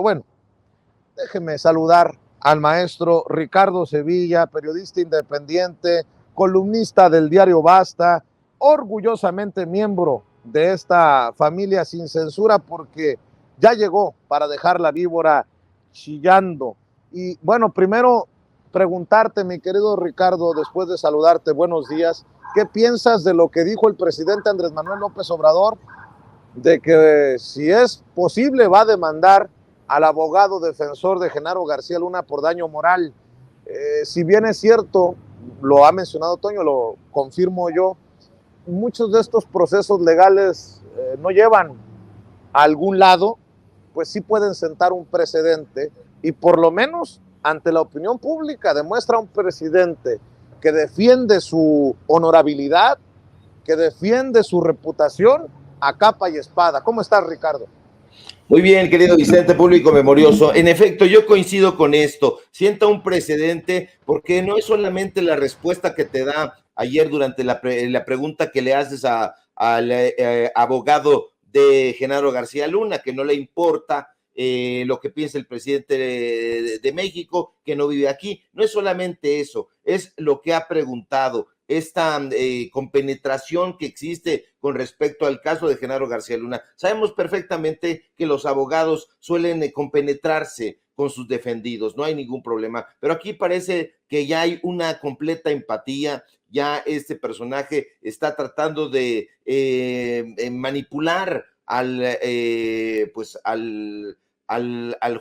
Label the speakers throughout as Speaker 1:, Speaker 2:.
Speaker 1: Pero bueno, déjeme saludar al maestro Ricardo Sevilla, periodista independiente, columnista del diario Basta, orgullosamente miembro de esta familia sin censura porque ya llegó para dejar la víbora chillando. Y bueno, primero preguntarte, mi querido Ricardo, después de saludarte, buenos días, ¿qué piensas de lo que dijo el presidente Andrés Manuel López Obrador de que si es posible va a demandar al abogado defensor de Genaro García Luna por daño moral? Si bien es cierto, lo ha mencionado Toño, lo confirmo yo, muchos de estos procesos legales no llevan a algún lado, pues sí pueden sentar un precedente y por lo menos ante la opinión pública demuestra un presidente que defiende su honorabilidad, que defiende su reputación a capa y espada. ¿Cómo estás, Ricardo?
Speaker 2: Muy bien, querido Vicente, público memorioso. En efecto, yo coincido con esto. Sienta un precedente porque no es solamente la respuesta que te da ayer durante la pregunta que le haces al abogado de Genaro García Luna, que no le importa lo que piensa el presidente de México, que no vive aquí. No es solamente eso, es lo que ha preguntado, esta compenetración que existe con respecto al caso de Genaro García Luna. Sabemos perfectamente que los abogados suelen compenetrarse con sus defendidos, no hay ningún problema, pero aquí parece que ya hay una completa empatía, ya este personaje está tratando de manipular al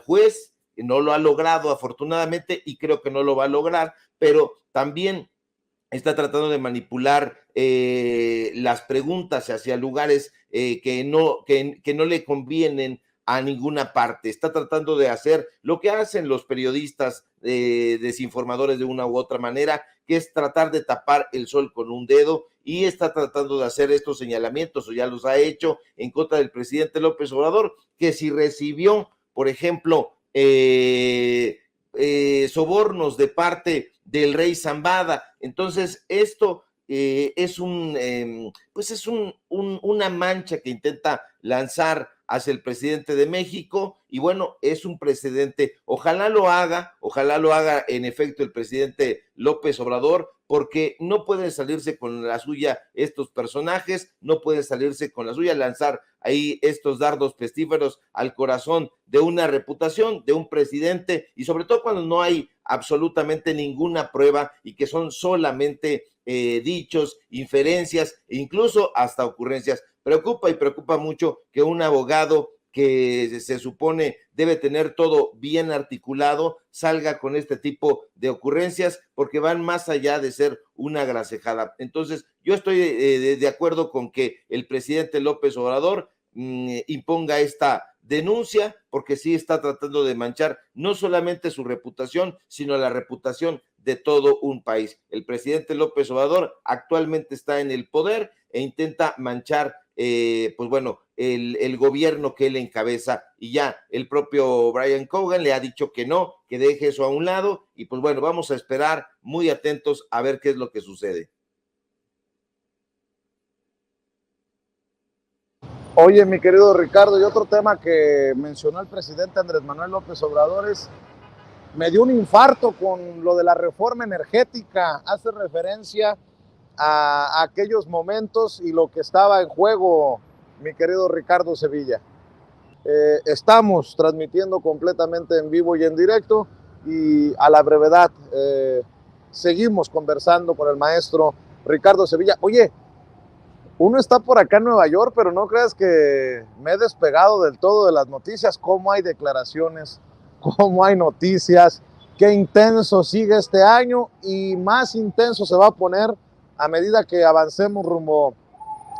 Speaker 2: juez, no lo ha logrado afortunadamente y creo que no lo va a lograr, pero también está tratando de manipular las preguntas hacia lugares que no le convienen a ninguna parte. Está tratando de hacer lo que hacen los periodistas desinformadores de una u otra manera, que es tratar de tapar el sol con un dedo, y está tratando de hacer estos señalamientos, o ya los ha hecho, en contra del presidente López Obrador, que si recibió, por ejemplo, sobornos de parte del rey Zambada. Entonces, esto es una mancha que intenta lanzar hacia el presidente de México, y bueno, es un precedente. Ojalá lo haga en efecto el presidente López Obrador, porque no pueden salirse con la suya estos personajes, no pueden salirse con la suya, lanzar ahí estos dardos pestíferos al corazón de una reputación, de un presidente, y sobre todo cuando no hay absolutamente ninguna prueba y que son solamente dichos, inferencias e incluso hasta ocurrencias. Preocupa mucho que un abogado que se supone debe tener todo bien articulado salga con este tipo de ocurrencias, porque van más allá de ser una gracejada. Entonces, yo estoy de acuerdo con que el presidente López Obrador imponga esta denuncia, porque sí está tratando de manchar no solamente su reputación, sino la reputación de todo un país. El presidente López Obrador actualmente está en el poder e intenta manchar el gobierno que él encabeza, y ya el propio Brian Cogan le ha dicho que no, que deje eso a un lado, y pues bueno, vamos a esperar muy atentos a ver qué es lo que sucede.
Speaker 1: Oye, mi querido Ricardo, y otro tema que mencionó el presidente Andrés Manuel López Obrador es, me dio un infarto con lo de la reforma energética, hace referencia a aquellos momentos y lo que estaba en juego, mi querido Ricardo Sevilla. Estamos transmitiendo completamente en vivo y en directo, y a la brevedad seguimos conversando con el maestro Ricardo Sevilla. Oye, uno está por acá en Nueva York, pero no creas que me he despegado del todo de las noticias. Cómo hay declaraciones, cómo hay noticias, qué intenso sigue este año, y más intenso se va a poner a medida que avancemos rumbo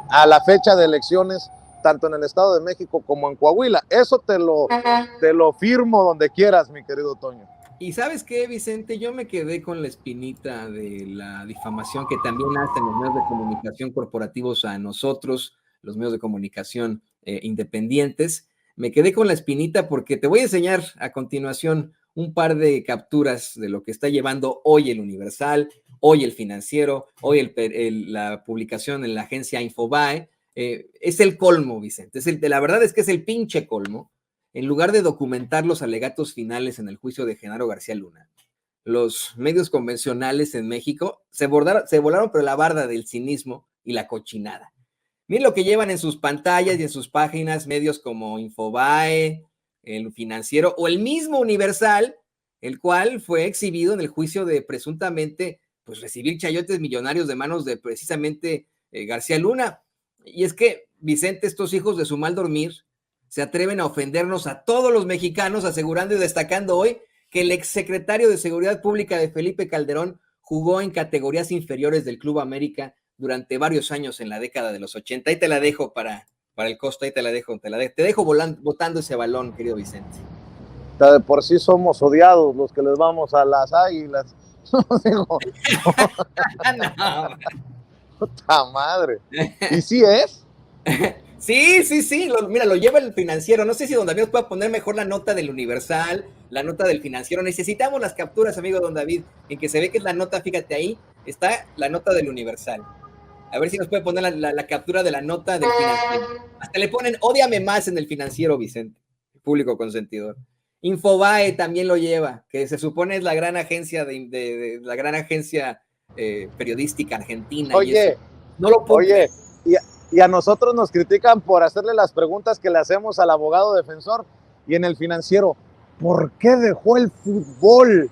Speaker 1: a la fecha de elecciones, tanto en el Estado de México como en Coahuila. Eso te lo firmo donde quieras, mi querido Toño.
Speaker 3: Y ¿sabes qué, Vicente? Yo me quedé con la espinita de la difamación que también hacen los medios de comunicación corporativos a nosotros, los medios de comunicación independientes. Me quedé con la espinita porque te voy a enseñar a continuación un par de capturas de lo que está llevando hoy el Universal, hoy el Financiero, hoy la publicación en la agencia Infobae. Es el colmo, Vicente. La verdad es que es el pinche colmo. en lugar de documentar los alegatos finales en el juicio de Genaro García Luna, los medios convencionales en México se volaron por la barda del cinismo y la cochinada. Miren lo que llevan en sus pantallas y en sus páginas medios como Infobae, El Financiero o el mismo Universal, el cual fue exhibido en el juicio de presuntamente pues, recibir chayotes millonarios de manos de precisamente García Luna. Y es que, Vicente, estos hijos de su mal dormir se atreven a ofendernos a todos los mexicanos, asegurando y destacando hoy que el exsecretario de Seguridad Pública de Felipe Calderón jugó en categorías inferiores del Club América durante varios años en la década de los 80. Ahí te la dejo para el costo, ahí te la dejo. Te dejo botando ese balón, querido Vicente.
Speaker 1: De por sí somos odiados los que les vamos a las Águilas. Digo,
Speaker 3: No.
Speaker 1: puta madre. ¿Y sí es?
Speaker 3: Sí. Mira, lo lleva el Financiero. No sé si don David pueda poner mejor la nota del Universal, la nota del Financiero. Necesitamos las capturas, amigo don David, en que se ve que es la nota, fíjate ahí, está la nota del Universal. A ver si nos puede poner la captura de la nota del Financiero. Hasta le ponen ódiame más en el Financiero, Vicente, público consentidor. Infobae también lo lleva, que se supone es la gran agencia la gran agencia periodística argentina.
Speaker 1: Oye,
Speaker 3: no lo puedo.
Speaker 1: Oye, y a nosotros nos critican por hacerle las preguntas que le hacemos al abogado defensor y en el Financiero. ¿Por qué dejó el fútbol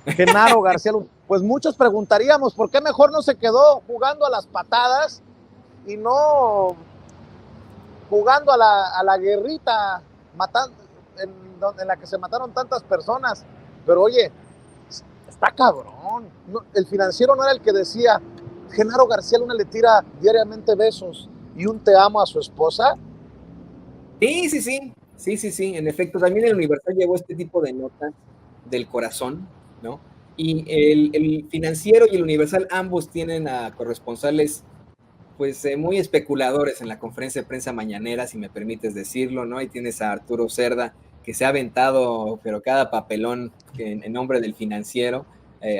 Speaker 1: Genaro García Luna? Pues muchos preguntaríamos, ¿por qué mejor no se quedó jugando a las patadas y no jugando a la guerrita matando, en la que se mataron tantas personas? Pero oye, está cabrón. No, el Financiero no era el que decía Genaro García Luna le tira diariamente besos y un te amo a su esposa.
Speaker 3: Sí. En efecto, también el Universal llevó este tipo de notas del corazón, ¿no? Y el Financiero y el Universal ambos tienen a corresponsales pues muy especuladores en la conferencia de prensa mañanera, si me permites decirlo, ¿no? Y tienes a Arturo Cerda, que se ha aventado, pero cada papelón en nombre del Financiero,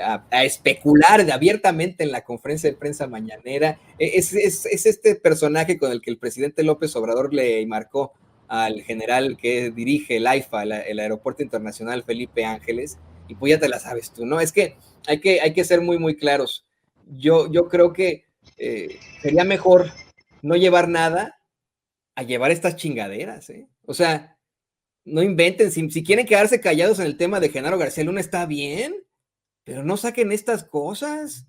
Speaker 3: a especular abiertamente en la conferencia de prensa mañanera. Es este personaje con el que el presidente López Obrador le marcó al general que dirige el AIFA, el Aeropuerto Internacional Felipe Ángeles, y pues ya te la sabes tú, ¿no? Es que hay que ser muy, muy claros. Yo creo que sería mejor no llevar nada a llevar estas chingaderas, ¿eh? O sea, no inventen, si quieren quedarse callados en el tema de Genaro García Luna está bien, pero no saquen estas cosas.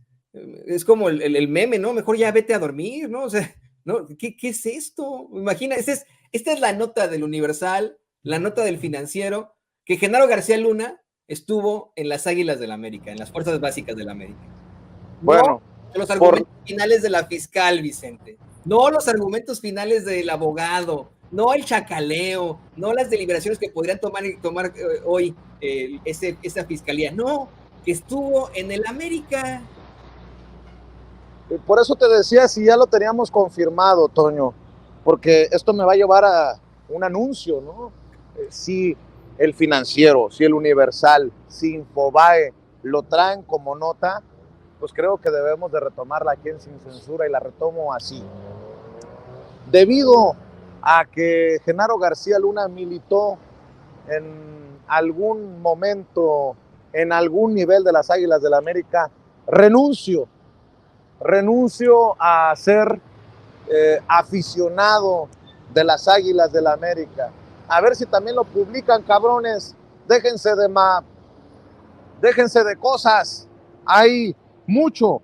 Speaker 3: Es como el meme, ¿no? Mejor ya vete a dormir, ¿no? O sea, ¿no? ¿Qué es esto? Imagina, esta es la nota del Universal, la nota del Financiero, que Genaro García Luna estuvo en las Águilas del América, en las Fuerzas Básicas del América.
Speaker 1: Bueno,
Speaker 3: no los argumentos finales de la fiscal, Vicente. No los argumentos finales del abogado, no el chacaleo, no las deliberaciones que podrían tomar hoy esa fiscalía. No, que estuvo en el América.
Speaker 1: Por eso te decía si ya lo teníamos confirmado, Toño, porque esto me va a llevar a un anuncio, ¿no? Si el Financiero, si el Universal, si Infobae lo traen como nota, pues creo que debemos de retomarla aquí en Sin Censura y la retomo así. Debido a que Genaro García Luna militó en algún momento, en algún nivel de las Águilas del la América, renuncio a ser aficionado de las Águilas del la América. A ver si también lo publican, cabrones. Déjense de cosas. Hay muchas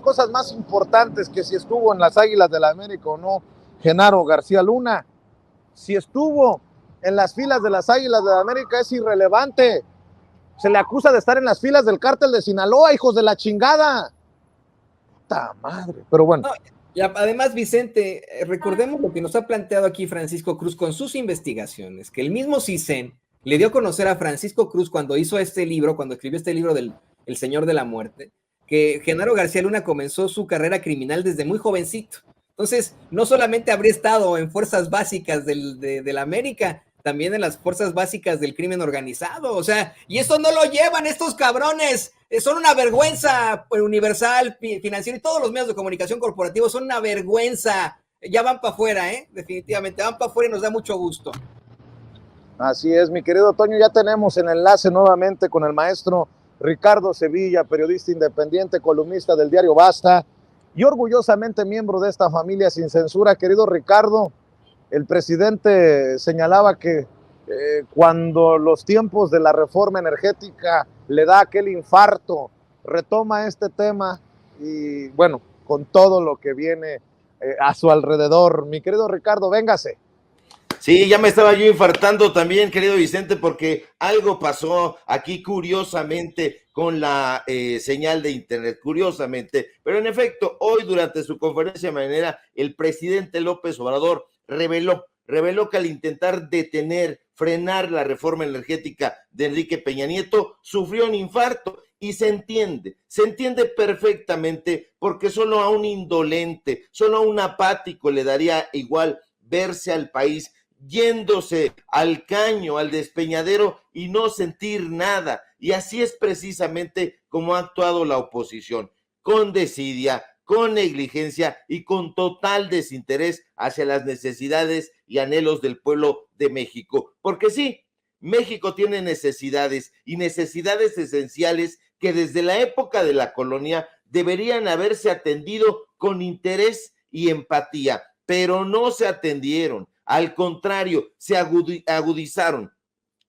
Speaker 1: cosas más importantes que si estuvo en las Águilas del la América o no Genaro García Luna. Si estuvo en las filas de las Águilas del la América es irrelevante. Se le acusa de estar en las filas del cártel de Sinaloa, hijos de la chingada. ¡Puta madre! Pero bueno.
Speaker 3: No, y además, Vicente, recordemos lo que nos ha planteado aquí Francisco Cruz con sus investigaciones, que el mismo CISEN le dio a conocer a Francisco Cruz cuando hizo este libro, cuando escribió este libro del El Señor de la Muerte, que Genaro García Luna comenzó su carrera criminal desde muy jovencito. Entonces, no solamente habría estado en fuerzas básicas de la América, también en las fuerzas básicas del crimen organizado, o sea, y eso no lo llevan estos cabrones, son una vergüenza. Universal, Financiero y todos los medios de comunicación corporativos son una vergüenza. ya van para afuera, definitivamente, van para afuera y nos da mucho gusto.
Speaker 1: Así es, mi querido Toño, ya tenemos el enlace nuevamente con el maestro Ricardo Sevilla, periodista independiente, columnista del diario Basta y orgullosamente miembro de esta familia sin censura. Querido Ricardo, el presidente señalaba que cuando los tiempos de la reforma energética le da aquel infarto, retoma este tema y bueno, con todo lo que viene a su alrededor. Mi querido Ricardo, véngase.
Speaker 2: Sí, ya me estaba yo infartando también, querido Vicente, porque algo pasó aquí curiosamente con la señal de internet, curiosamente. Pero en efecto, hoy durante su conferencia mañanera, el presidente López Obrador reveló que al intentar frenar la reforma energética de Enrique Peña Nieto, sufrió un infarto. Y se entiende perfectamente, porque solo a un indolente, solo a un apático le daría igual verse al país yéndose al caño, al despeñadero y no sentir nada. Y así es precisamente como ha actuado la oposición, con desidia, con negligencia y con total desinterés hacia las necesidades y anhelos del pueblo de México. Porque sí, México tiene necesidades y necesidades esenciales que desde la época de la colonia deberían haberse atendido con interés y empatía, pero no se atendieron. Al contrario, se agudizaron.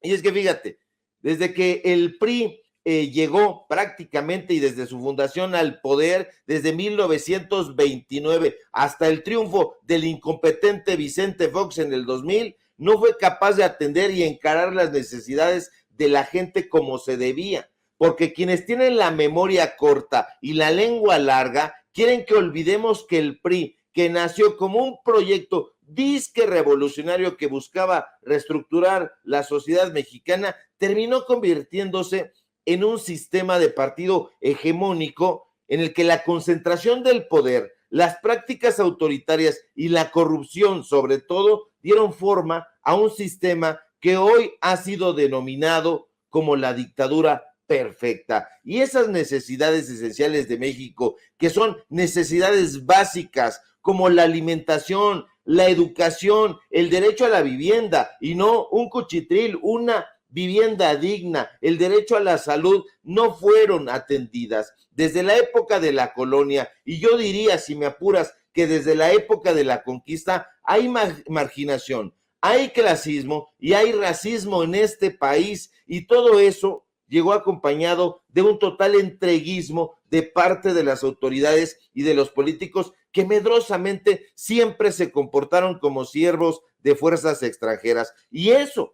Speaker 2: Y es que fíjate, desde que el PRI llegó prácticamente y desde su fundación al poder, desde 1929 hasta el triunfo del incompetente Vicente Fox en el 2000, no fue capaz de atender y encarar las necesidades de la gente como se debía. Porque quienes tienen la memoria corta y la lengua larga quieren que olvidemos que el PRI, que nació como un proyecto disque revolucionario que buscaba reestructurar la sociedad mexicana, terminó convirtiéndose en un sistema de partido hegemónico en el que la concentración del poder, las prácticas autoritarias y la corrupción, sobre todo, dieron forma a un sistema que hoy ha sido denominado como la dictadura perfecta. Y esas necesidades esenciales de México, que son necesidades básicas como la alimentación, la educación, el derecho a la vivienda y no un cuchitril, una vivienda digna, el derecho a la salud, no fueron atendidas desde la época de la colonia. Y yo diría, si me apuras, que desde la época de la conquista hay marginación, hay clasismo y hay racismo en este país, y todo eso llegó acompañado de un total entreguismo de parte de las autoridades y de los políticos que medrosamente siempre se comportaron como siervos de fuerzas extranjeras. Y eso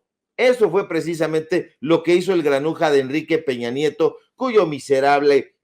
Speaker 2: fue precisamente lo que hizo el granuja de Enrique Peña Nieto, cuyo miserable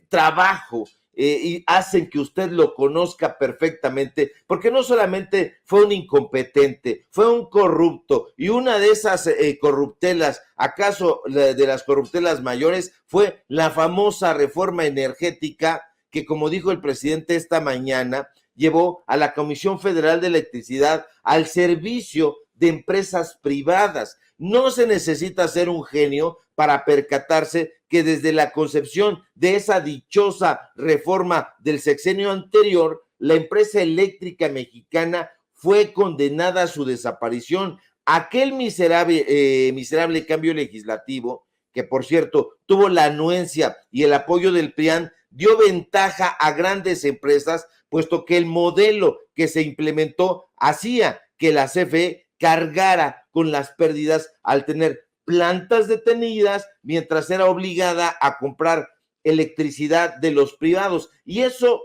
Speaker 2: trabajo y hacen que usted lo conozca perfectamente, porque no solamente fue un incompetente, fue un corrupto, y una de esas corruptelas, acaso de las corruptelas mayores, fue la famosa reforma energética que, como dijo el presidente esta mañana, llevó a la Comisión Federal de Electricidad al servicio de empresas privadas. No se necesita ser un genio para percatarse que desde la concepción de esa dichosa reforma del sexenio anterior, la empresa eléctrica mexicana fue condenada a su desaparición. Aquel miserable cambio legislativo, que por cierto tuvo la anuencia y el apoyo del PRIAN, dio ventaja a grandes empresas, puesto que el modelo que se implementó hacía que la CFE cargara con las pérdidas al tener plantas detenidas mientras era obligada a comprar electricidad de los privados. Y eso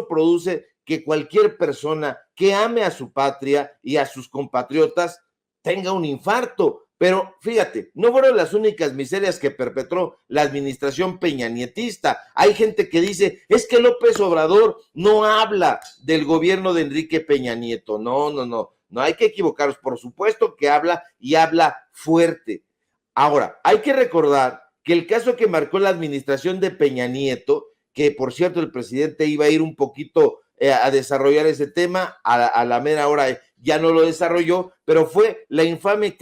Speaker 2: produce que cualquier persona que ame a su patria y a sus compatriotas tenga un infarto. Pero fíjate, no fueron las únicas miserias que perpetró la administración peñanietista. Hay gente que dice, es que López Obrador no habla del gobierno de Enrique Peña Nieto. No hay que equivocarnos. Por supuesto que habla, y habla fuerte. Ahora, hay que recordar que el caso que marcó la administración de Peña Nieto, que por cierto el presidente iba a ir un poquito a desarrollar ese tema, a la mera hora ya no lo desarrolló, pero fue la infame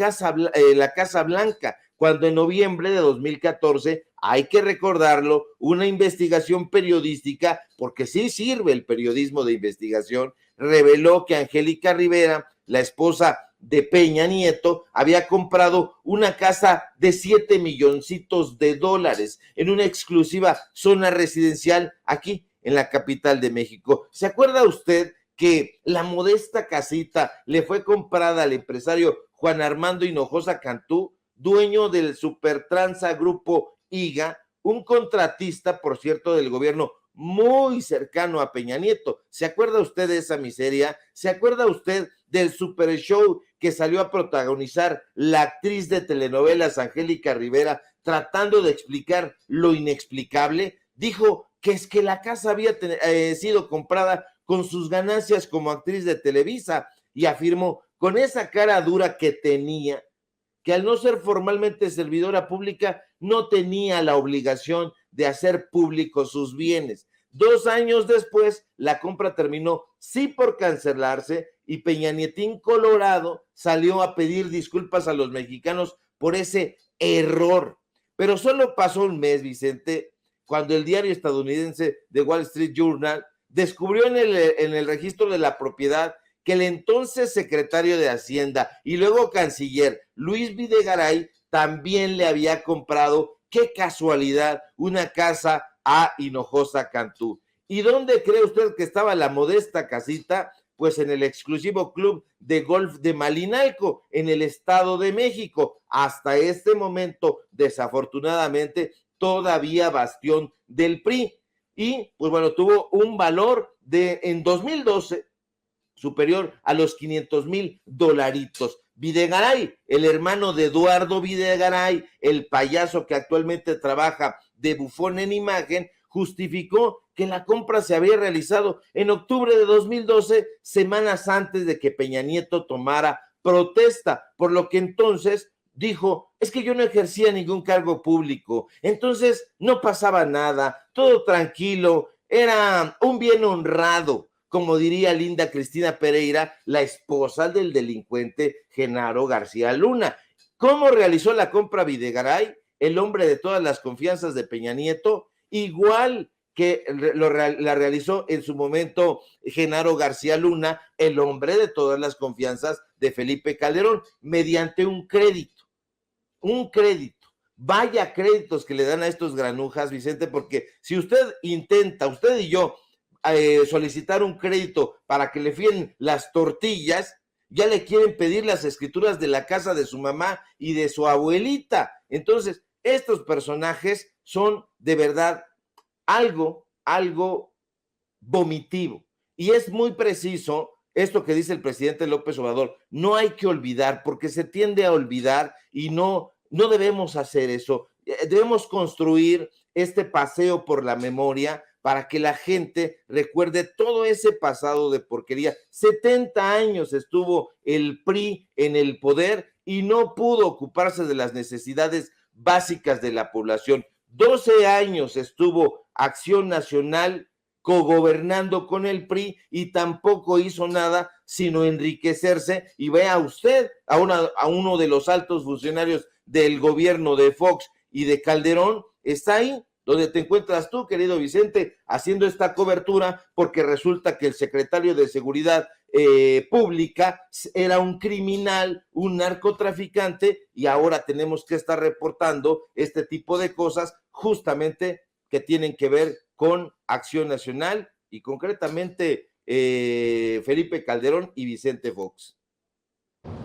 Speaker 2: la Casa Blanca, cuando en noviembre de 2014, hay que recordarlo, una investigación periodística, porque sí sirve el periodismo de investigación, reveló que Angélica Rivera, la esposa de Peña Nieto, había comprado una casa de $7 milloncitos en una exclusiva zona residencial aquí en la capital de México. ¿Se acuerda usted que la modesta casita le fue comprada al empresario Juan Armando Hinojosa Cantú, dueño del Supertransa Grupo IGA, un contratista, por cierto, del gobierno muy cercano a Peña Nieto? ¿Se acuerda usted de esa miseria? ¿Se acuerda usted del super show que salió a protagonizar la actriz de telenovelas Angélica Rivera, tratando de explicar lo inexplicable? Dijo que es que la casa había sido comprada con sus ganancias como actriz de Televisa, y afirmó con esa cara dura que tenía, que al no ser formalmente servidora pública, no tenía la obligación de hacer públicos sus bienes. 2 años después, la compra terminó sí por cancelarse, y Peña Nietín Colorado salió a pedir disculpas a los mexicanos por ese error. Pero solo pasó un mes, Vicente, cuando el diario estadounidense The Wall Street Journal descubrió en el registro de la propiedad que el entonces secretario de Hacienda y luego canciller Luis Videgaray también le había comprado, qué casualidad, una casa a Hinojosa Cantú. ¿Y dónde cree usted que estaba la modesta casita? Pues en el exclusivo club de golf de Malinalco, en el Estado de México, hasta este momento, desafortunadamente, todavía bastión del PRI. Y, pues bueno, tuvo un valor en 2012 superior a los $500,000. Videgaray, el hermano de Eduardo Videgaray, el payaso que actualmente trabaja de bufón en imagen, justificó que la compra se había realizado en octubre de 2012, semanas antes de que Peña Nieto tomara protesta, por lo que entonces dijo, es que yo no ejercía ningún cargo público, entonces no pasaba nada, todo tranquilo, era un bien honrado, como diría Linda Cristina Pereira, la esposa del delincuente Genaro García Luna. ¿Cómo realizó la compra Videgaray, el hombre de todas las confianzas de Peña Nieto? Igual que la realizó en su momento Genaro García Luna, el hombre de todas las confianzas de Felipe Calderón, mediante un crédito. Un crédito. Vaya créditos que le dan a estos granujas, Vicente, porque si usted intenta, usted y yo, solicitar un crédito para que le fíen las tortillas, ya le quieren pedir las escrituras de la casa de su mamá y de su abuelita. Entonces, estos personajes son de verdad algo vomitivo. Y es muy preciso esto que dice el presidente López Obrador. No hay que olvidar, porque se tiende a olvidar y no debemos hacer eso. Debemos construir este paseo por la memoria para que la gente recuerde todo ese pasado de porquería. 70 años estuvo el PRI en el poder y no pudo ocuparse de las necesidades básicas de la población. 12 años estuvo Acción Nacional cogobernando con el PRI y tampoco hizo nada sino enriquecerse. Y vea usted a uno de los altos funcionarios del gobierno de Fox y de Calderón, está ahí donde te encuentras tú, querido Vicente, haciendo esta cobertura, porque resulta que el secretario de Seguridad Pública era un criminal, un narcotraficante, y ahora tenemos que estar reportando este tipo de cosas justamente que tienen que ver con Acción Nacional y concretamente Felipe Calderón y Vicente Fox.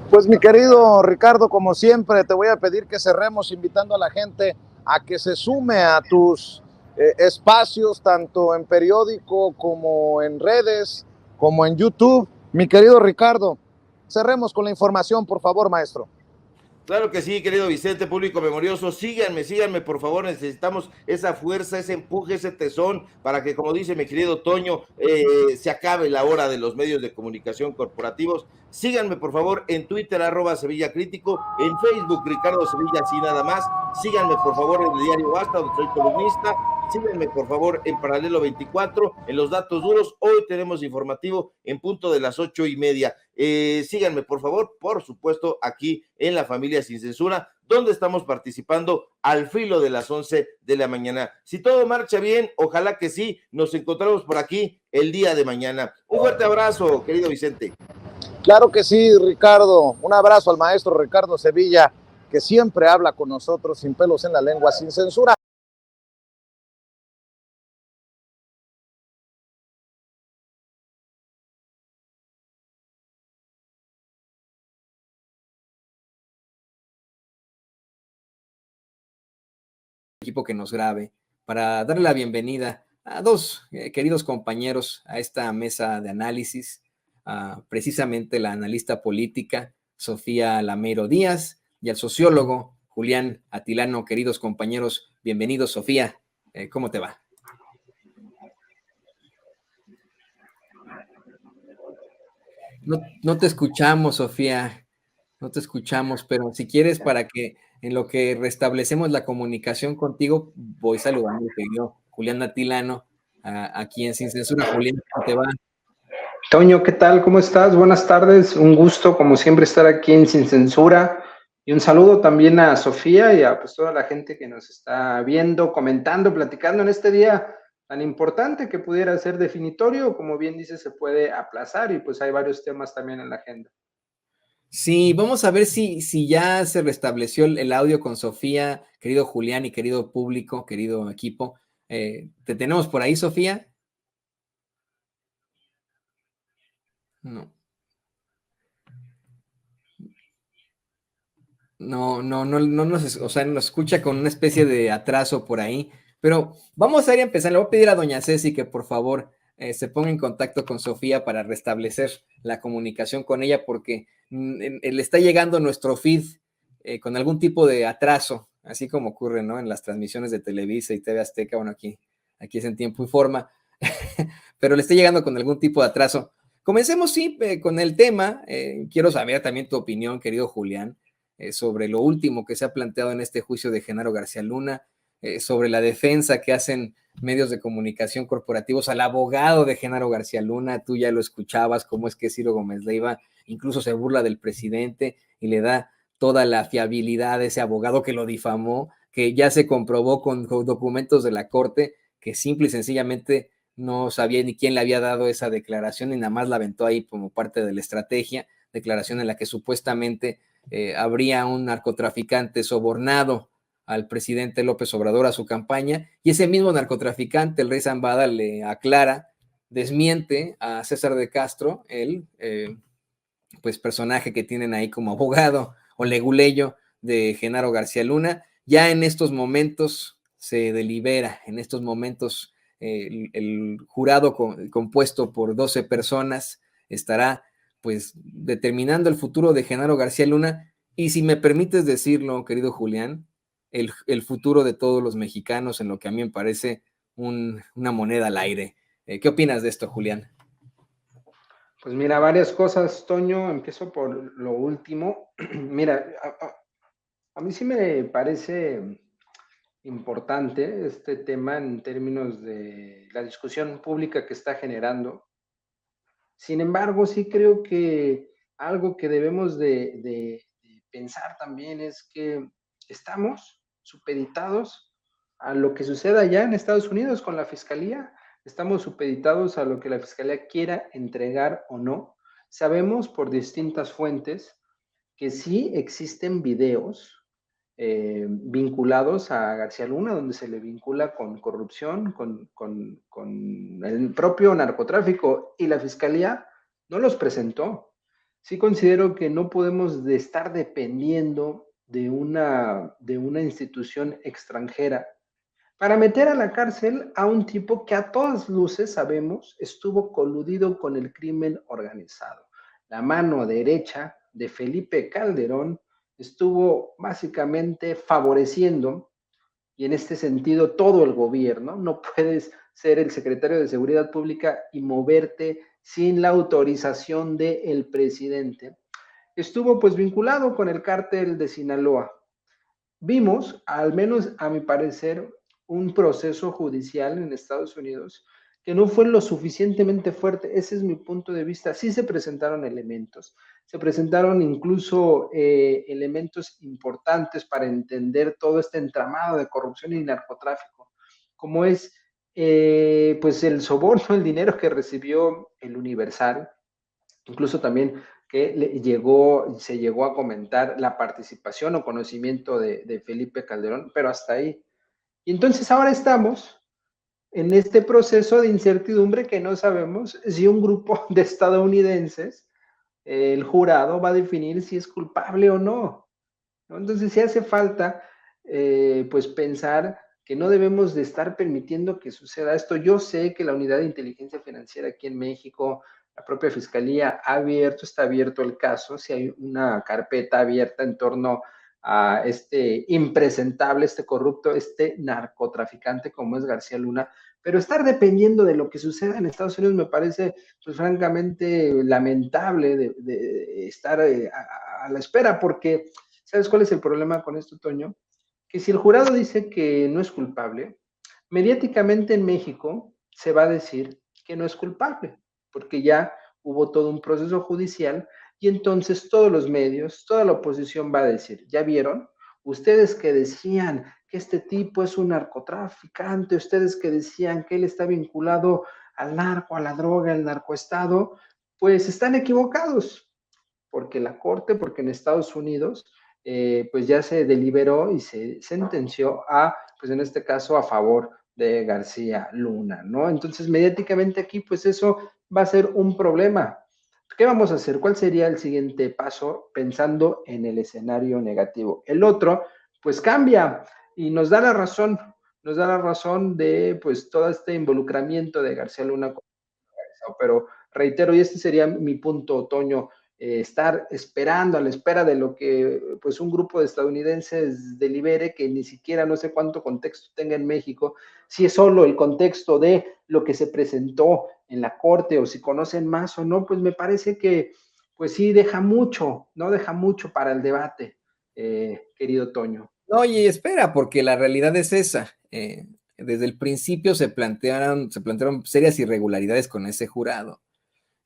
Speaker 1: Pues mi querido Ricardo, como siempre, te voy a pedir que cerremos invitando a la gente a que se sume a tus espacios, tanto en periódico como en redes, como en YouTube. Mi querido Ricardo, cerremos con la información, por favor, maestro.
Speaker 2: Claro que sí, querido Vicente, público memorioso, síganme, por favor, necesitamos esa fuerza, ese empuje, ese tesón, para que, como dice mi querido Toño, se acabe la hora de los medios de comunicación corporativos. Síganme, por favor, en Twitter, @Sevilla Crítico, en Facebook, Ricardo Sevilla, así nada más. Síganme, por favor, en el diario Basta, donde soy columnista. síganme por favor en Paralelo 24, en los datos duros. Hoy tenemos informativo en punto de las 8:30. Síganme por favor, por supuesto, aquí en La Familia Sin Censura, donde estamos participando al filo de las 11 de la mañana. Si todo marcha bien, ojalá que sí, nos encontramos por aquí el día de mañana. Un fuerte abrazo, querido Vicente.
Speaker 1: Claro que sí, Ricardo. Un abrazo al maestro Ricardo Sevilla, que siempre habla con nosotros sin pelos en la lengua, sin censura.
Speaker 3: Equipo que nos grabe, para darle la bienvenida a dos queridos compañeros a esta mesa de análisis, precisamente la analista política Sofía Lameiro Díaz y al sociólogo Julián Atilano. Queridos compañeros, bienvenidos. Sofía, ¿cómo te va? No te escuchamos, Sofía, no te escuchamos, pero si quieres, para que en lo que restablecemos la comunicación contigo, voy saludando al querido Julián Atilano, aquí en Sin Censura. Julián, ¿cómo te va?
Speaker 4: Toño, ¿qué tal? ¿Cómo estás? Buenas tardes, un gusto como siempre estar aquí en Sin Censura y un saludo también a Sofía y a pues, toda la gente que nos está viendo, comentando, platicando en este día tan importante que pudiera ser definitorio, como bien dice, se puede aplazar y pues hay varios temas también en la agenda.
Speaker 3: Sí, vamos a ver si ya se restableció el audio con Sofía, querido Julián y querido público, querido equipo. ¿Te tenemos por ahí, Sofía? No. No nos, o sea, nos escucha con una especie de atraso por ahí, pero vamos a ir a empezar. Le voy a pedir a doña Ceci que por favor se ponga en contacto con Sofía para restablecer la comunicación con ella, porque le está llegando nuestro feed con algún tipo de atraso, así como ocurre, ¿no?, en las transmisiones de Televisa y TV Azteca. Bueno, aquí es en tiempo y forma, pero le está llegando con algún tipo de atraso. Comencemos, sí, con el tema. Quiero saber también tu opinión, querido Julián, sobre lo último que se ha planteado en este juicio de Genaro García Luna, sobre la defensa que hacen medios de comunicación corporativos al abogado de Genaro García Luna. Tú ya lo escuchabas, cómo es que Ciro Gómez Leiva incluso se burla del presidente y le da toda la fiabilidad a ese abogado que lo difamó, que ya se comprobó con documentos de la corte que simple y sencillamente no sabía ni quién le había dado esa declaración y nada más la aventó ahí como parte de la estrategia, declaración en la que supuestamente habría un narcotraficante sobornado al presidente López Obrador a su campaña, y ese mismo narcotraficante, el Rey Zambada, le aclara, desmiente a César de Castro, el pues personaje que tienen ahí como abogado o leguleyo de Genaro García Luna. Ya en estos momentos se delibera, en estos momentos el jurado compuesto por 12 personas estará pues determinando el futuro de Genaro García Luna y, si me permites decirlo, querido Julián, el futuro de todos los mexicanos, en lo que a mí me parece una moneda al aire. ¿Qué opinas de esto, Julián?
Speaker 4: Pues mira, varias cosas, Toño. Empiezo por lo último. Mira, a mí sí me parece importante este tema en términos de la discusión pública que está generando. Sin embargo, sí creo que algo que debemos de pensar también es que estamos supeditados a lo que suceda allá en Estados Unidos con la fiscalía. Estamos supeditados a lo que la fiscalía quiera entregar o no. Sabemos por distintas fuentes que sí existen videos vinculados a García Luna, donde se le vincula con corrupción, con el propio narcotráfico, y la fiscalía no los presentó. Sí considero que no podemos estar dependiendo de una institución extranjera para meter a la cárcel a un tipo que a todas luces sabemos estuvo coludido con el crimen organizado. La mano derecha de Felipe Calderón estuvo básicamente favoreciendo, y en este sentido todo el gobierno. No puedes ser el secretario de Seguridad Pública y moverte sin la autorización del presidente. Estuvo pues vinculado con el cártel de Sinaloa. Vimos, al menos a mi parecer, un proceso judicial en Estados Unidos que no fue lo suficientemente fuerte. Ese es mi punto de vista. Sí se presentaron elementos, se presentaron incluso elementos importantes para entender todo este entramado de corrupción y narcotráfico, como es pues el soborno, el dinero que recibió el Universal, incluso también que se llegó a comentar la participación o conocimiento de Felipe Calderón, pero hasta ahí. Y entonces ahora estamos en este proceso de incertidumbre que no sabemos si un grupo de estadounidenses, el jurado, va a definir si es culpable o no, ¿no? Entonces sí hace falta pues pensar que no debemos de estar permitiendo que suceda esto. Yo sé que la Unidad de Inteligencia Financiera aquí en México, la propia Fiscalía está abierto el caso, si hay una carpeta abierta en torno a este impresentable, este corrupto, este narcotraficante como es García Luna, pero estar dependiendo de lo que suceda en Estados Unidos me parece, pues francamente, lamentable de estar a la espera, porque ¿sabes cuál es el problema con esto, Toño? Que si el jurado dice que no es culpable, mediáticamente en México se va a decir que no es culpable, porque ya hubo todo un proceso judicial y entonces todos los medios, toda la oposición va a decir, ¿ya vieron? Ustedes que decían que este tipo es un narcotraficante, ustedes que decían que él está vinculado al narco, a la droga, al narcoestado, pues están equivocados, porque la Corte, porque en Estados Unidos pues ya se deliberó y se sentenció pues en este caso, a favor de García Luna, ¿no? Entonces, mediáticamente aquí, pues eso va a ser un problema. ¿Qué vamos a hacer? ¿Cuál sería el siguiente paso pensando en el escenario negativo? El otro, pues cambia y nos da la razón de, pues, todo este involucramiento de García Luna, pero reitero, y este sería mi punto, Toño, estar esperando a la espera de lo que pues un grupo de estadounidenses delibere, que ni siquiera no sé cuánto contexto tenga en México, si es solo el contexto de lo que se presentó en la corte o si conocen más o no, pues me parece que pues sí deja mucho, no deja mucho para el debate, querido Toño.
Speaker 3: No, y espera, porque la realidad es esa. Desde el principio se plantearon serias irregularidades con ese jurado.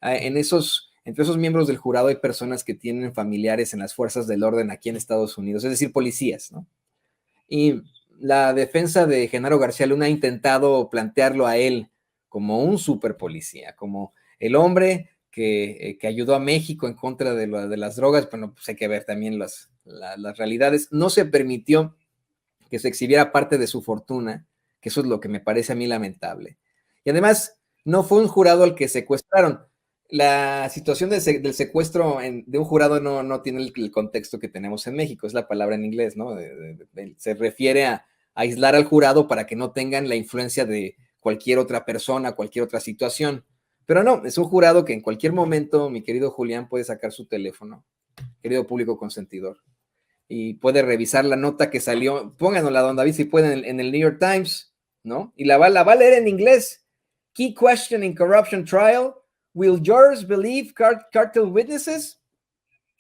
Speaker 3: Entre esos miembros del jurado hay personas que tienen familiares en las fuerzas del orden aquí en Estados Unidos, es decir, policías, ¿no? Y la defensa de Genaro García Luna ha intentado plantearlo a él como un super policía, como el hombre que ayudó a México en contra de las drogas. Bueno, pues hay que ver también las realidades. No se permitió que se exhibiera parte de su fortuna, que eso es lo que me parece a mí lamentable. Y además, no fue un jurado al que secuestraron. La situación del secuestro de un jurado no tiene el contexto que tenemos en México, es la palabra en inglés, ¿no? Se refiere a aislar al jurado para que no tengan la influencia de cualquier otra persona, cualquier otra situación. Pero no, es un jurado que en cualquier momento, mi querido Julián, puede sacar su teléfono, querido público consentidor, y puede revisar la nota que salió, pónganla, don David, si pueden, en el New York Times, ¿no? Y la va a leer en inglés. Key question in corruption trial. Will jurors believe cartel witnesses?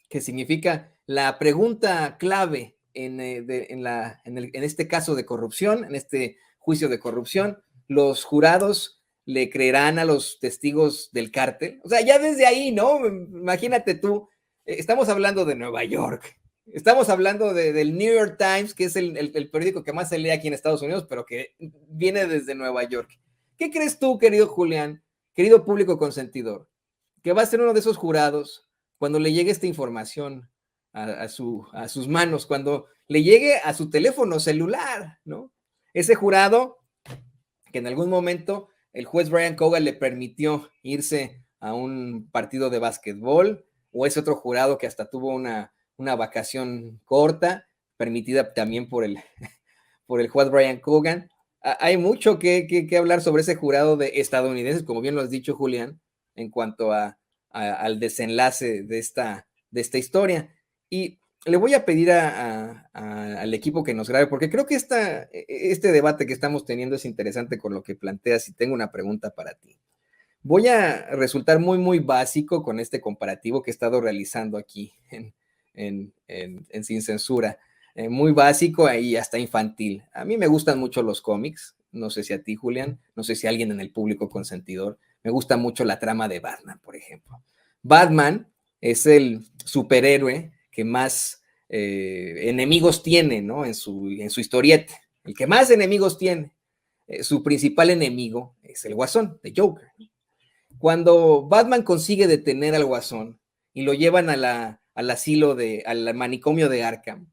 Speaker 3: Que significa la pregunta clave en este caso de corrupción, en este juicio de corrupción. Los jurados le creerán a los testigos del cártel. O sea, ya desde ahí, ¿no? Imagínate tú, estamos hablando de Nueva York. Estamos hablando del New York Times, que es el periódico que más se lee aquí en Estados Unidos, pero que viene desde Nueva York. ¿Qué crees tú, querido Julián, querido público consentidor, que va a ser uno de esos jurados cuando le llegue esta información a sus manos, cuando le llegue a su teléfono celular, ¿no? Ese jurado que en algún momento el juez Brian Cogan le permitió irse a un partido de básquetbol, o ese otro jurado que hasta tuvo una vacación corta, permitida también por el juez Brian Cogan. Hay mucho que hablar sobre ese jurado de estadounidenses, como bien lo has dicho, Julián, en cuanto al desenlace de esta historia. Y le voy a pedir al equipo que nos grabe, porque creo que este debate que estamos teniendo es interesante con lo que planteas, y tengo una pregunta para ti. Voy a resultar muy, muy básico con este comparativo que he estado realizando aquí en Sin Censura. muy básico y hasta infantil. A mí me gustan mucho los cómics, no sé si a ti, Julián, no sé si a alguien en el público consentidor. Me gusta mucho la trama de Batman, por ejemplo. Batman es el superhéroe que más enemigos tiene, ¿no? En su historieta, el que más enemigos tiene. Su principal enemigo es el Guasón, de Joker. Cuando Batman consigue detener al Guasón y lo llevan al asilo, al manicomio de Arkham,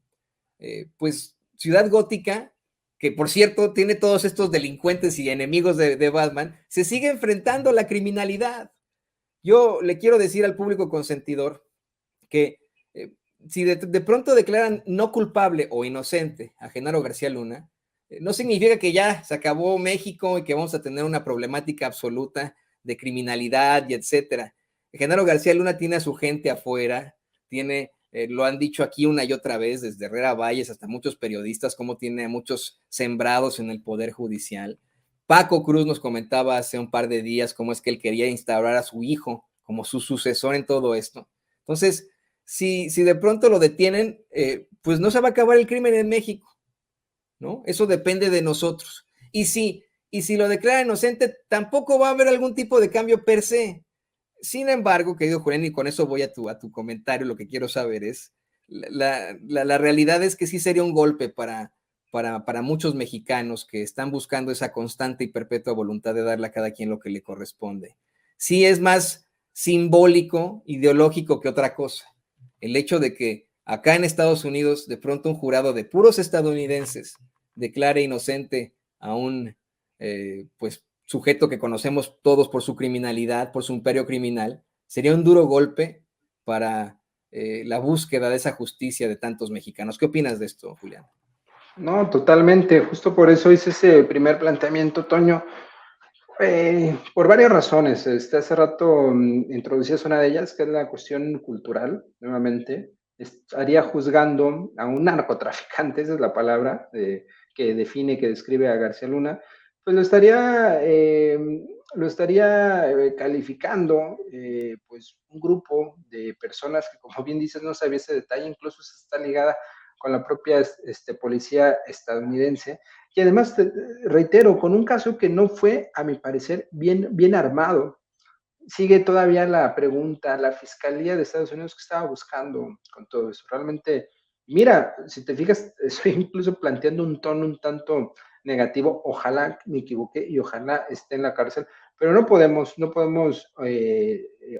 Speaker 3: pues Ciudad Gótica, que por cierto tiene todos estos delincuentes y enemigos de Batman, se sigue enfrentando a la criminalidad. Yo le quiero decir al público consentidor que si de pronto declaran no culpable o inocente a Genaro García Luna, no significa que ya se acabó México y que vamos a tener una problemática absoluta de criminalidad y etcétera. Genaro García Luna tiene a su gente afuera, tiene, lo han dicho aquí una y otra vez, desde Herrera Valles hasta muchos periodistas, cómo tiene a muchos sembrados en el Poder Judicial. Paco Cruz nos comentaba hace un par de días cómo es que él quería instaurar a su hijo como su sucesor en todo esto. Entonces, si de pronto lo detienen, pues no se va a acabar el crimen en México, ¿no? Eso depende de nosotros. Y si lo declara inocente, tampoco va a haber algún tipo de cambio per se. Sin embargo, querido Julián, y con eso voy a tu comentario, lo que quiero saber es, la realidad es que sí sería un golpe para muchos mexicanos que están buscando esa constante y perpetua voluntad de darle a cada quien lo que le corresponde. Sí es más simbólico, ideológico que otra cosa. El hecho de que acá en Estados Unidos, de pronto un jurado de puros estadounidenses declare inocente a un pues sujeto que conocemos todos por su criminalidad, por su imperio criminal, sería un duro golpe para la búsqueda de esa justicia de tantos mexicanos. ¿Qué opinas de esto, Julián?
Speaker 4: No, totalmente. Justo por eso hice ese primer planteamiento, Toño. Por varias razones. Hace rato introducías una de ellas, que es la cuestión cultural, nuevamente. Estaría juzgando a un narcotraficante, esa es la palabra que define, que describe a García Luna, pues lo estaría calificando, pues un grupo de personas que, como bien dices, no sabía ese detalle, incluso se está ligada con la propia policía estadounidense. Y además, reitero, con un caso que no fue, a mi parecer, bien armado. Sigue todavía la pregunta, la Fiscalía de Estados Unidos, que estaba buscando con todo eso. Realmente, mira, si te fijas, estoy incluso planteando un tono un tanto negativo. Ojalá me equivoqué y ojalá esté en la cárcel, pero no podemos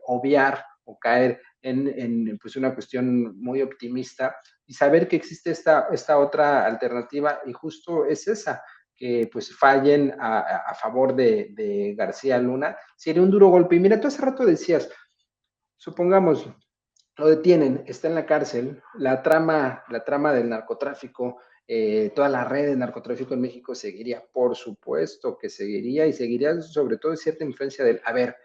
Speaker 4: obviar o caer en pues una cuestión muy optimista y saber que existe esta otra alternativa, y justo es esa, que pues fallen a favor de García Luna. Sería un duro golpe. Y mira, tú hace rato decías, supongamos, lo detienen, está en la cárcel, la trama del narcotráfico, toda la red de narcotráfico en México seguiría, por supuesto que seguiría, y seguiría sobre todo cierta influencia del, a ver,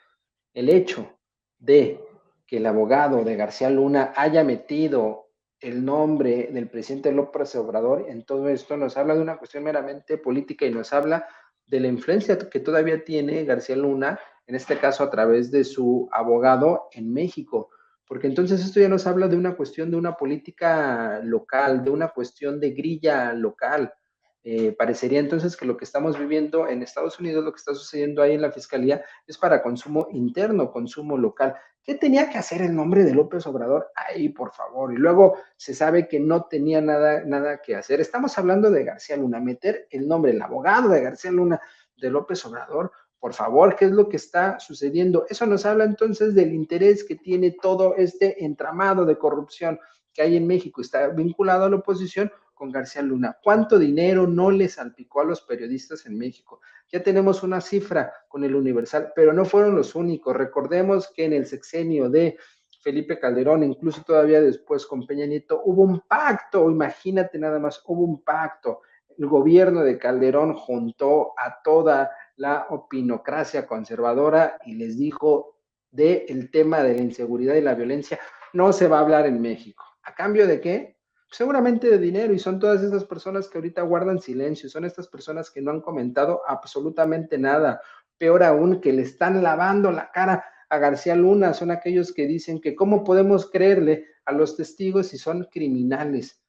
Speaker 4: el hecho de que el abogado de García Luna haya metido el nombre del presidente López Obrador en todo esto nos habla de una cuestión meramente política y nos habla de la influencia que todavía tiene García Luna, en este caso a través de su abogado en México, porque entonces esto ya nos habla de una cuestión de una política local, de una cuestión de grilla local. Parecería entonces que lo que estamos viviendo en Estados Unidos, lo que está sucediendo ahí en la Fiscalía, es para consumo interno, consumo local. ¿Qué tenía que hacer el nombre de López Obrador? Ahí, por favor. Y luego se sabe que no tenía nada que hacer. Estamos hablando de García Luna, meter el nombre, el abogado de García Luna, de López Obrador. Por favor, ¿qué es lo que está sucediendo? Eso nos habla entonces del interés que tiene todo este entramado de corrupción que hay en México. Está vinculado a la oposición con García Luna. ¿Cuánto dinero no le salpicó a los periodistas en México? Ya tenemos una cifra con el Universal, pero no fueron los únicos. Recordemos que en el sexenio de Felipe Calderón, incluso todavía después con Peña Nieto, hubo un pacto, imagínate nada más, hubo un pacto. El gobierno de Calderón juntó a toda la opinocracia conservadora y les dijo del tema de la inseguridad y la violencia, no se va a hablar en México. ¿A cambio de qué? Seguramente de dinero, y son todas estas personas que ahorita guardan silencio, son estas personas que no han comentado absolutamente nada, peor aún, que le están lavando la cara a García Luna, son aquellos que dicen que cómo podemos creerle a los testigos si son criminales.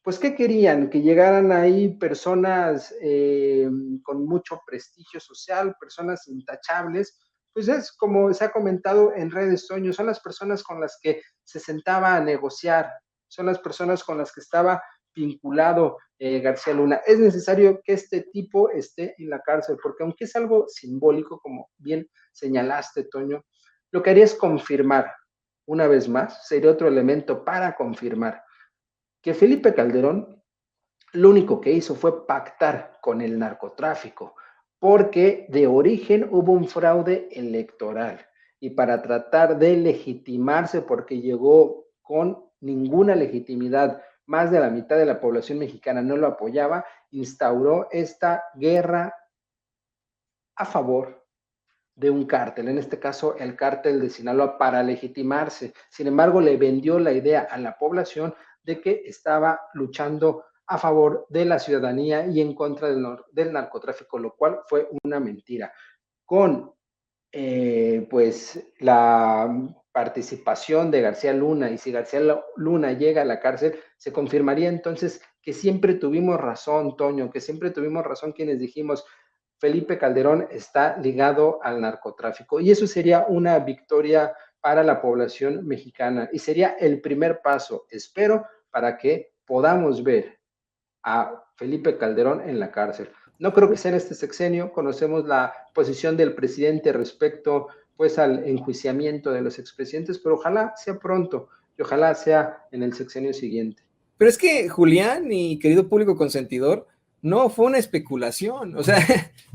Speaker 4: pues, ¿qué querían? Que llegaran ahí personas con mucho prestigio social, personas intachables. Pues es como se ha comentado en redes, Toño, son las personas con las que se sentaba a negociar, son las personas con las que estaba vinculado García Luna. Es necesario que este tipo esté en la cárcel, porque aunque es algo simbólico, como bien señalaste, Toño, lo que haría es confirmar, una vez más, sería otro elemento para confirmar que Felipe Calderón lo único que hizo fue pactar con el narcotráfico, porque de origen hubo un fraude electoral y para tratar de legitimarse, porque llegó con ninguna legitimidad, más de la mitad de la población mexicana no lo apoyaba, instauró esta guerra a favor de un cártel, en este caso el cártel de Sinaloa, para legitimarse. Sin embargo, le vendió la idea a la población de que estaba luchando a favor de la ciudadanía y en contra del narcotráfico, lo cual fue una mentira. Con pues la participación de García Luna, y si García Luna llega a la cárcel, se confirmaría entonces que siempre tuvimos razón, Toño, que siempre tuvimos razón quienes dijimos Felipe Calderón está ligado al narcotráfico, y eso sería una victoria para la población mexicana y sería el primer paso, espero, para que podamos ver a Felipe Calderón en la cárcel. No creo que sea en este sexenio, conocemos la posición del presidente respecto pues al enjuiciamiento de los expresidentes, pero ojalá sea pronto y ojalá sea en el sexenio siguiente.
Speaker 3: Pero es que, Julián y querido público consentidor, no fue una especulación, o sea,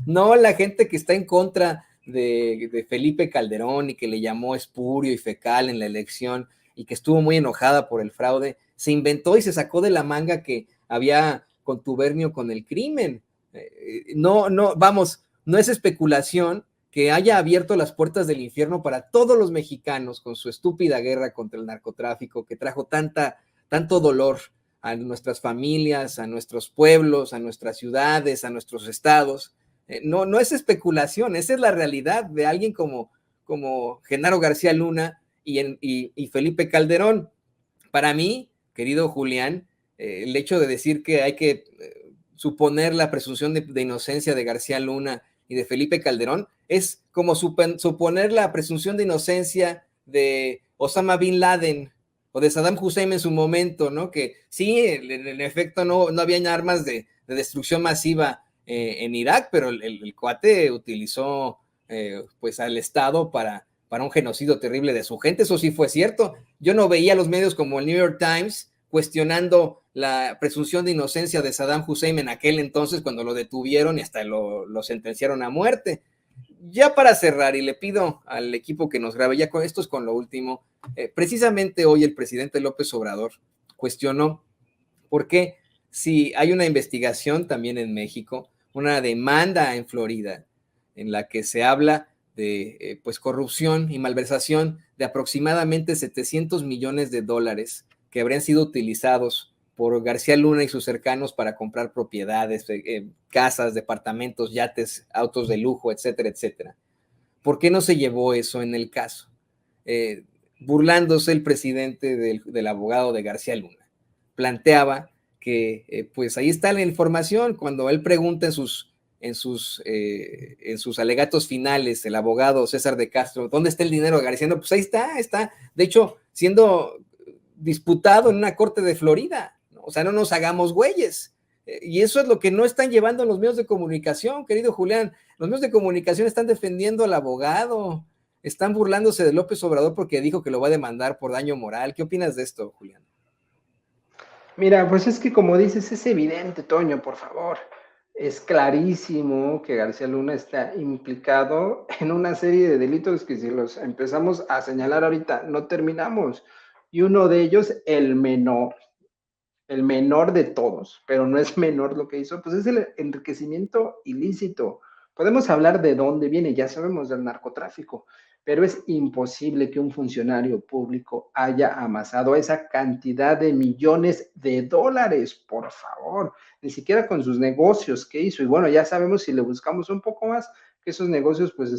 Speaker 3: no la gente que está en contra de Felipe Calderón y que le llamó espurio y fecal en la elección y que estuvo muy enojada por el fraude, se inventó y se sacó de la manga que había contubernio con el crimen. No, vamos, no es especulación que haya abierto las puertas del infierno para todos los mexicanos con su estúpida guerra contra el narcotráfico que trajo tanto dolor a nuestras familias, a nuestros pueblos, a nuestras ciudades, a nuestros estados. No es especulación, esa es la realidad de alguien como Genaro García Luna y Felipe Calderón. Para mí, querido Julián, el hecho de decir que hay que suponer la presunción de inocencia de García Luna y de Felipe Calderón es como suponer la presunción de inocencia de Osama Bin Laden o de Saddam Hussein en su momento, ¿no? Que sí, en efecto no había armas de destrucción masiva en Irak, pero el cuate utilizó pues al Estado para un genocidio terrible de su gente, eso sí fue cierto. Yo no veía los medios como el New York Times cuestionando la presunción de inocencia de Saddam Hussein en aquel entonces cuando lo detuvieron y hasta lo sentenciaron a muerte. Ya para cerrar, y le pido al equipo que nos grabe, ya con esto es con lo último, precisamente hoy el presidente López Obrador cuestionó por qué si hay una investigación también en México, una demanda en Florida, en la que se habla de pues corrupción y malversación de aproximadamente 700 millones de dólares que habrían sido utilizados por García Luna y sus cercanos para comprar propiedades, casas, departamentos, yates, autos de lujo, etcétera, etcétera. ¿Por qué no se llevó eso en el caso? Burlándose el presidente del abogado de García Luna, planteaba que pues ahí está la información, cuando él pregunta en sus alegatos finales, el abogado César de Castro, ¿dónde está el dinero de García? No, pues ahí está, de hecho, siendo disputado en una corte de Florida, ¿no? O sea, no nos hagamos güeyes. Y eso es lo que no están llevando los medios de comunicación, querido Julián. Los medios de comunicación están defendiendo al abogado, están burlándose de López Obrador porque dijo que lo va a demandar por daño moral. ¿Qué opinas de esto, Julián?
Speaker 4: Mira, pues es que como dices, es evidente, Toño, por favor. Es clarísimo que García Luna está implicado en una serie de delitos que si los empezamos a señalar ahorita no terminamos. Y uno de ellos, el menor de todos, pero no es menor lo que hizo, pues es el enriquecimiento ilícito. Podemos hablar de dónde viene, ya sabemos del narcotráfico, pero es imposible que un funcionario público haya amasado esa cantidad de millones de dólares, por favor, ni siquiera con sus negocios que hizo. Y bueno, ya sabemos, si le buscamos un poco más, que esos negocios pues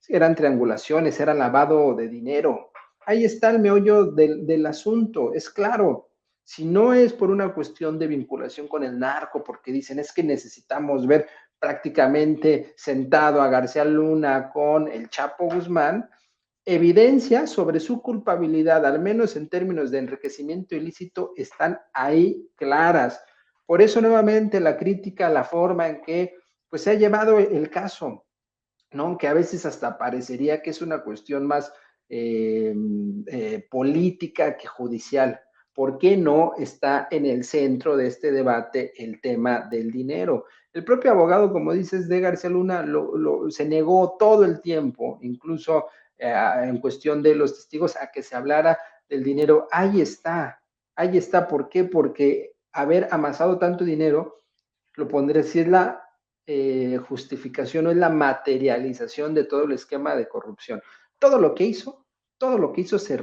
Speaker 4: eran triangulaciones, era lavado de dinero. Ahí está el meollo del asunto, es claro. Si no es por una cuestión de vinculación con el narco, porque dicen es que necesitamos ver prácticamente sentado a García Luna con el Chapo Guzmán, evidencias sobre su culpabilidad, al menos en términos de enriquecimiento ilícito, están ahí claras. Por eso nuevamente la crítica a la forma en que pues, se ha llevado el caso, ¿no? Que a veces hasta parecería que es una cuestión más política que judicial. ¿Por qué no está en el centro de este debate el tema del dinero? El propio abogado, como dices, de García Luna, se negó todo el tiempo, incluso en cuestión de los testigos, a que se hablara del dinero. Ahí está. ¿Por qué? Porque haber amasado tanto dinero, lo pondré si es la justificación o es la materialización de todo el esquema de corrupción. Todo lo que hizo se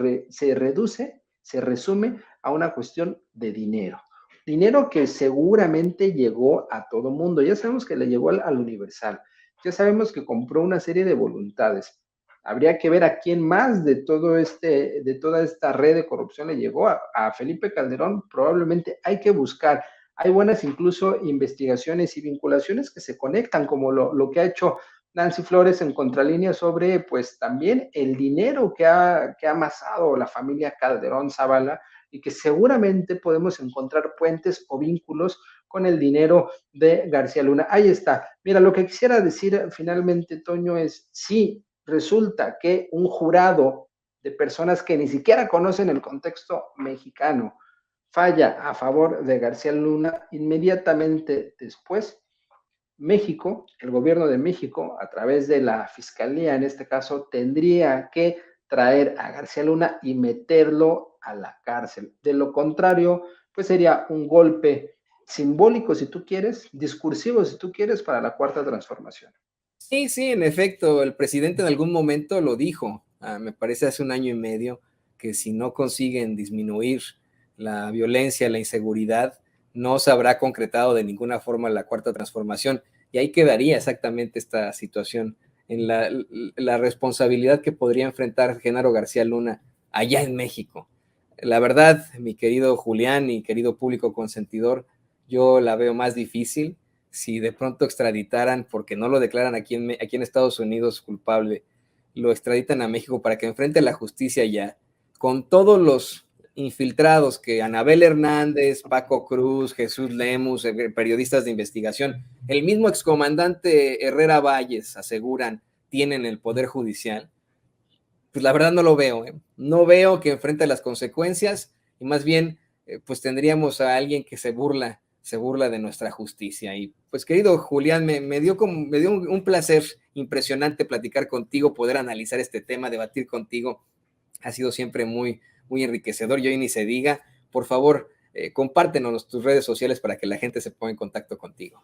Speaker 4: reduce, se resume a una cuestión de dinero. Dinero que seguramente llegó a todo mundo. Ya sabemos que le llegó al Universal. Ya sabemos que compró una serie de voluntades. Habría que ver a quién más de toda esta red de corrupción le llegó. A Felipe Calderón probablemente hay que buscar. Hay buenas incluso investigaciones y vinculaciones que se conectan, como lo que ha hecho Nancy Flores en Contralínea sobre, pues, también el dinero que ha amasado la familia Calderón Zavala, y que seguramente podemos encontrar puentes o vínculos con el dinero de García Luna. Ahí está. Mira, lo que quisiera decir finalmente, Toño, es si resulta que un jurado de personas que ni siquiera conocen el contexto mexicano falla a favor de García Luna, inmediatamente después México, el gobierno de México, a través de la fiscalía en este caso, tendría que traer a García Luna y meterlo a la cárcel. De lo contrario, pues sería un golpe simbólico, si tú quieres, discursivo, si tú quieres, para la Cuarta Transformación.
Speaker 3: Sí, en efecto, el presidente en algún momento lo dijo, me parece hace 1 año y medio, que si no consiguen disminuir la violencia, la inseguridad, no se habrá concretado de ninguna forma la Cuarta Transformación. Y ahí quedaría exactamente esta situación, en la responsabilidad que podría enfrentar Genaro García Luna allá en México. La verdad, mi querido Julián y querido público consentidor, yo la veo más difícil. Si de pronto extraditaran, porque no lo declaran aquí en Estados Unidos culpable, lo extraditan a México para que enfrente la justicia allá, con todos los infiltrados que Anabel Hernández, Paco Cruz, Jesús Lemus, periodistas de investigación, el mismo excomandante Herrera Valles aseguran tienen el Poder Judicial, pues la verdad no lo veo, no veo que enfrente las consecuencias, y más bien pues tendríamos a alguien que se burla de nuestra justicia. Y pues querido Julián, me dio un placer impresionante platicar contigo, poder analizar este tema, debatir contigo, ha sido siempre muy enriquecedor. Y hoy ni se diga, por favor, compártenos tus redes sociales para que la gente se ponga en contacto contigo.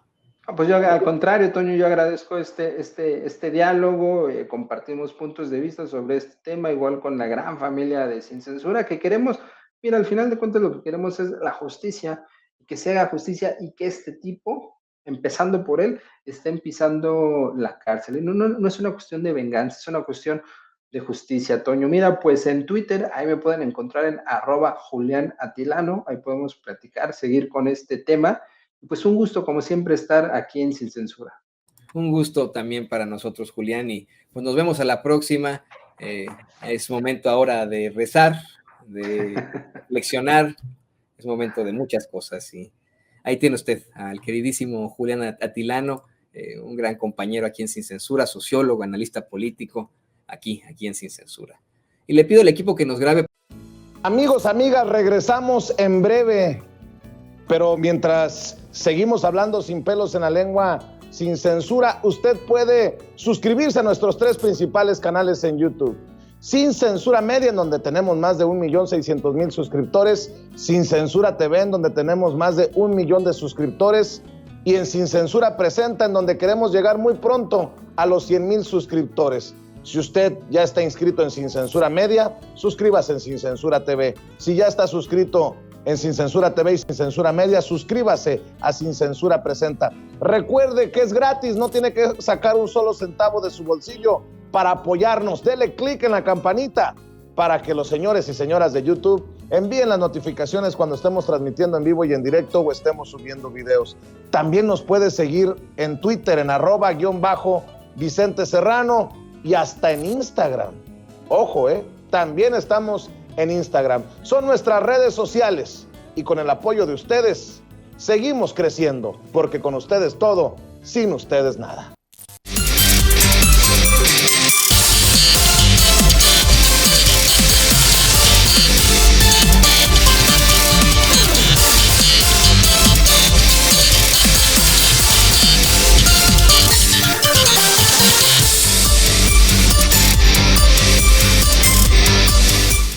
Speaker 4: Pues yo al contrario, Toño, yo agradezco este diálogo, compartimos puntos de vista sobre este tema, igual con la gran familia de Sin Censura, que queremos, mira, al final de cuentas lo que queremos es la justicia, que se haga justicia y que este tipo, empezando por él, estén pisando la cárcel. Y no es una cuestión de venganza, es una cuestión de justicia, Toño. Mira, pues en Twitter, ahí me pueden encontrar en @JuliánAtilano, ahí podemos platicar, seguir con este tema. Pues un gusto, como siempre, estar aquí en Sin Censura.
Speaker 3: Un gusto también para nosotros, Julián, y pues nos vemos a la próxima. Es momento ahora de rezar, de reflexionar, es momento de muchas cosas, y ahí tiene usted al queridísimo Julián Atilano, un gran compañero aquí en Sin Censura, sociólogo, analista político, aquí en Sin Censura. Y le pido al equipo que nos grabe.
Speaker 1: Amigos, amigas, regresamos en breve, pero mientras seguimos hablando sin pelos en la lengua, sin censura, usted puede suscribirse a nuestros 3 principales canales en YouTube. Sin Censura Media, en donde tenemos más de 1.600.000 suscriptores, Sin Censura TV, en donde tenemos más de 1 millón de suscriptores, y en Sin Censura Presenta, en donde queremos llegar muy pronto a los 100,000 suscriptores. Si usted ya está inscrito en Sin Censura Media, suscríbase en Sin Censura TV. Si ya está suscrito en Sin Censura TV y Sin Censura Media, suscríbase a Sin Censura Presenta. Recuerde que es gratis, no tiene que sacar un solo centavo de su bolsillo para apoyarnos. Dele clic en la campanita para que los señores y señoras de YouTube Envíen las notificaciones cuando estemos transmitiendo en vivo y en directo o estemos subiendo videos. También nos puedes seguir en Twitter en @Vicente Serrano y hasta en Instagram. Ojo, también estamos en Instagram. Son nuestras redes sociales y con el apoyo de ustedes seguimos creciendo, porque con ustedes todo, sin ustedes nada.